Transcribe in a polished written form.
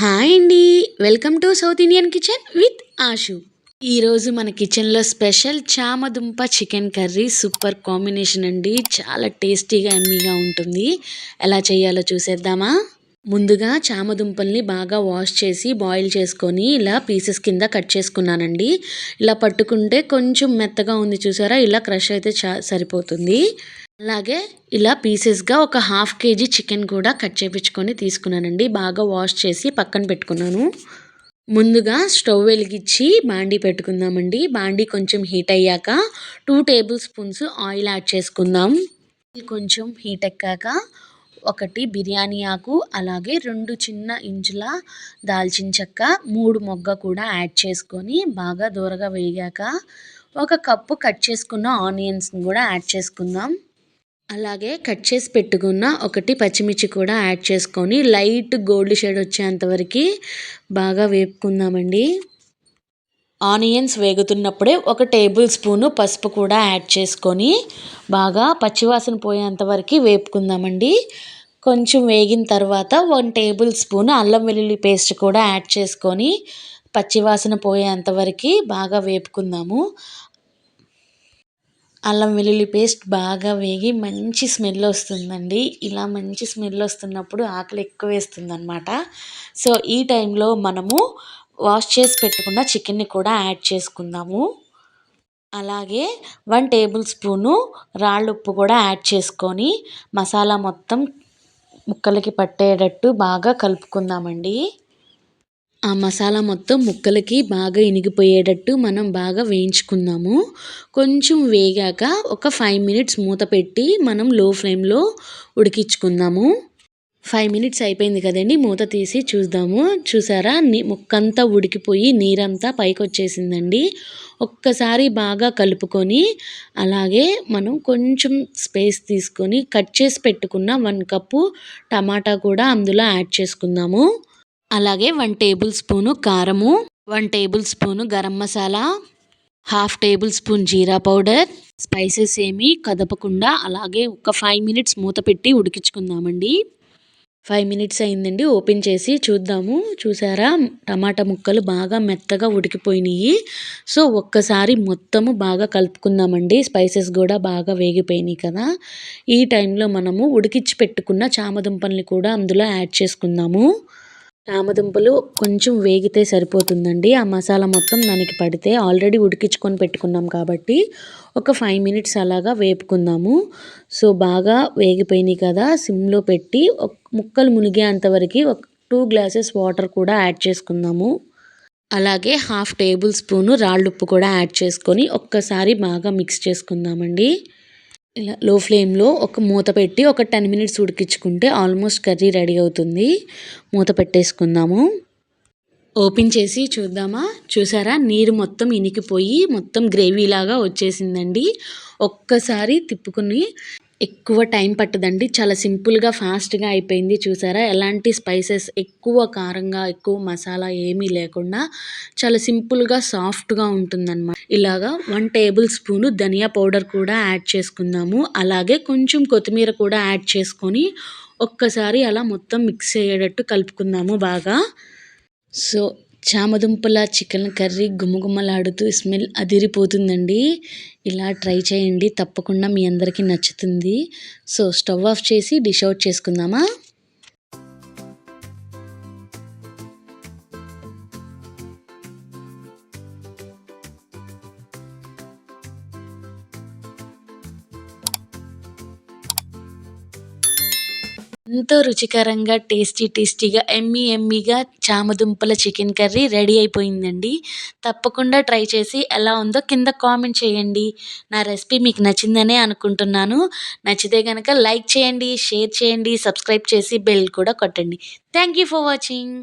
Hi అండి. Welcome to south Indian kitchen with Ashu. ఈరోజు మన కిచెన్లో స్పెషల్ చామదుంప చికెన్ కర్రీ సూపర్ కాంబినేషన్ అండి. చాలా టేస్టీగా ఎమ్మీగా ఉంటుంది. ఎలా చేయాలో చూసేద్దామా? ముందుగా చామదుంపల్ని బాగా వాష్ చేసి బాయిల్ చేసుకొని ఇలా పీసెస్ కింద కట్ చేసుకున్నానండి. ఇలా పట్టుకుంటే కొంచెం మెత్తగా ఉంది చూసారా, ఇలా క్రష్ అయితే సరిపోతుంది. అలాగే ఇలా పీసెస్గా ఒక హాఫ్ కేజీ చికెన్ కూడా కట్ చేపించుకొని తీసుకున్నానండి. బాగా వాష్ చేసి పక్కన పెట్టుకున్నాను. ముందుగా స్టవ్ వెలిగించి బాండీ పెట్టుకుందామండి. బాండీ కొంచెం హీట్ అయ్యాక 2 టేబుల్ స్పూన్స్ ఆయిల్ యాడ్ చేసుకుందాం. కొంచెం హీట్ ఎక్కాక 1 బిర్యానీ ఆకు, అలాగే 2 చిన్న ఇంచుల దాల్చిన చెక్క, 3 మొగ్గ కూడా యాడ్ చేసుకొని బాగా దూరగా వేగాక 1 కప్పు కట్ చేసుకున్న ఆనియన్స్ని కూడా యాడ్ చేసుకుందాం. అలాగే కట్ చేసి పెట్టుకున్న 1 పచ్చిమిర్చి కూడా యాడ్ చేసుకొని లైట్ గోల్డ్ షేడ్ వచ్చేంతవరకు బాగా వేపుకుందామండి. ఆనియన్స్ వేగుతున్నప్పుడే 1 టేబుల్ స్పూను పసుపు కూడా యాడ్ చేసుకొని బాగా పచ్చివాసన పోయేంతవరకు వేపుకుందామండి. కొంచెం వేగిన తర్వాత 1 టేబుల్ స్పూన్ అల్లం వెల్లుల్లి పేస్ట్ కూడా యాడ్ చేసుకొని పచ్చివాసన పోయేంతవరకు బాగా వేపుకుందాము. అల్లం వెల్లుల్లి పేస్ట్ బాగా వేగి మంచి స్మెల్ వస్తుందండి. ఇలా మంచి స్మెల్ వస్తున్నప్పుడు ఆకలి ఎక్కువ వేస్తుందన్నమాట. సో ఈ టైంలో మనము వాష్ చేసి పెట్టుకున్న చికెన్ని కూడా యాడ్ చేసుకుందాము. అలాగే 1 టేబుల్ స్పూను రాళ్ళుప్పు కూడా యాడ్ చేసుకొని మసాలా మొత్తం ముక్కలకి పట్టేటట్టు బాగా కలుపుకుందామండి. ఆ మసాలా మొత్తం ముక్కలకి బాగా ఇనిగిపోయేటట్టు మనం బాగా వేయించుకుందాము. కొంచెం వేగాక ఒక 5 మినిట్స్ మూత పెట్టి మనం లో ఫ్లేమ్లో ఉడికించుకుందాము. 5 మినిట్స్ అయిపోయింది కదండి, మూత తీసి చూద్దాము. చూసారా, ముక్కంతా ఉడికిపోయి నీరంతా పైకి వచ్చేసిందండి. ఒక్కసారి బాగా కలుపుకొని అలాగే మనం కొంచెం స్పేస్ తీసుకొని కట్ చేసి పెట్టుకున్న 1 కప్పు టమాటా కూడా అందులో యాడ్ చేసుకుందాము. అలాగే 1 టేబుల్ స్పూను కారము, 1 tablespoon garam masala, half tablespoon jeera powder. Spices ఏమీ కదపకుండా అలాగే ఒక 5 మినిట్స్ మూత పెట్టి ఉడికించుకుందామండి. 5 మినిట్స్ అయిందండి, ఓపెన్ చేసి చూద్దాము. చూసారా, టమాటా ముక్కలు బాగా మెత్తగా ఉడికిపోయినాయి. సో ఒక్కసారి మొత్తము బాగా కలుపుకుందామండి. స్పైసెస్ కూడా బాగా వేగిపోయినాయి కదా. ఈ టైంలో మనము ఉడికించి పెట్టుకున్న చామదుంపల్ని కూడా అందులో యాడ్ చేసుకుందాము. చామదుంపలు కొంచెం వేగితే సరిపోతుందండి. ఆ మసాలా మొత్తం దానికి పడితే ఆల్రెడీ ఉడికించుకొని పెట్టుకున్నాం కాబట్టి ఒక 5 మినిట్స్ అలాగా వేపుకుందాము. సో బాగా వేగిపోయినాయి కదా, సిమ్లో పెట్టి ముక్కలు మునిగేంతవరకు 2 గ్లాసెస్ వాటర్ కూడా యాడ్ చేసుకుందాము. అలాగే హాఫ్ టేబుల్ స్పూను రాళ్ళుప్పు కూడా యాడ్ చేసుకొని ఒక్కసారి బాగా మిక్స్ చేసుకుందామండి. ఇలా లో ఫ్లేమ్లో ఒక మూత పెట్టి ఒక 10 మినిట్స్ ఉడికించుకుంటే ఆల్మోస్ట్ కర్రీ రెడీ అవుతుంది. మూత పెట్టేసుకుందాము. ఓపెన్ చేసి చూద్దామా. చూసారా, నీరు మొత్తం ఇనికిపోయి మొత్తం గ్రేవీలాగా వచ్చేసిందండి. ఒక్కసారి తిప్పుకుని, ఎక్కువ టైం పట్టదండి, చాలా సింపుల్గా ఫాస్ట్గా అయిపోయింది. చూసారా, ఎలాంటి స్పైసెస్, ఎక్కువ కారంగా ఎక్కువ మసాలా ఏమీ లేకుండా చాలా సింపుల్గా సాఫ్ట్గా ఉంటుందన్నమాట. ఇలాగా 1 టేబుల్ స్పూను ధనియా పౌడర్ కూడా యాడ్ చేసుకుందాము. అలాగే కొంచెం కొత్తిమీర కూడా యాడ్ చేసుకొని ఒక్కసారి అలా మొత్తం మిక్స్ అయ్యేటట్టు కలుపుకుందాము బాగా. సో చామదుంపల చికెన్ కర్రీ గుమగుమలాడుతూ స్మెల్ అదిరిపోతుందండి. ఇలా ట్రై చేయండి, తప్పకుండా మీ అందరికీ నచ్చుతుంది. సో స్టవ్ ఆఫ్ చేసి డిష్ అవుట్ చేసుకుందామా. ఎంతో రుచికరంగా టేస్టీగా ఎమ్మీగా చామదుంపల చికెన్ కర్రీ రెడీ అయిపోయిందండి. తప్పకుండా ట్రై చేసి ఎలా ఉందో కింద కామెంట్ చేయండి. నా రెసిపీ మీకు నచ్చిందనే అనుకుంటున్నాను. నచ్చితే కనుక లైక్ చేయండి, షేర్ చేయండి, సబ్స్క్రైబ్ చేసి బెల్ కూడా కొట్టండి. Thank you for watching.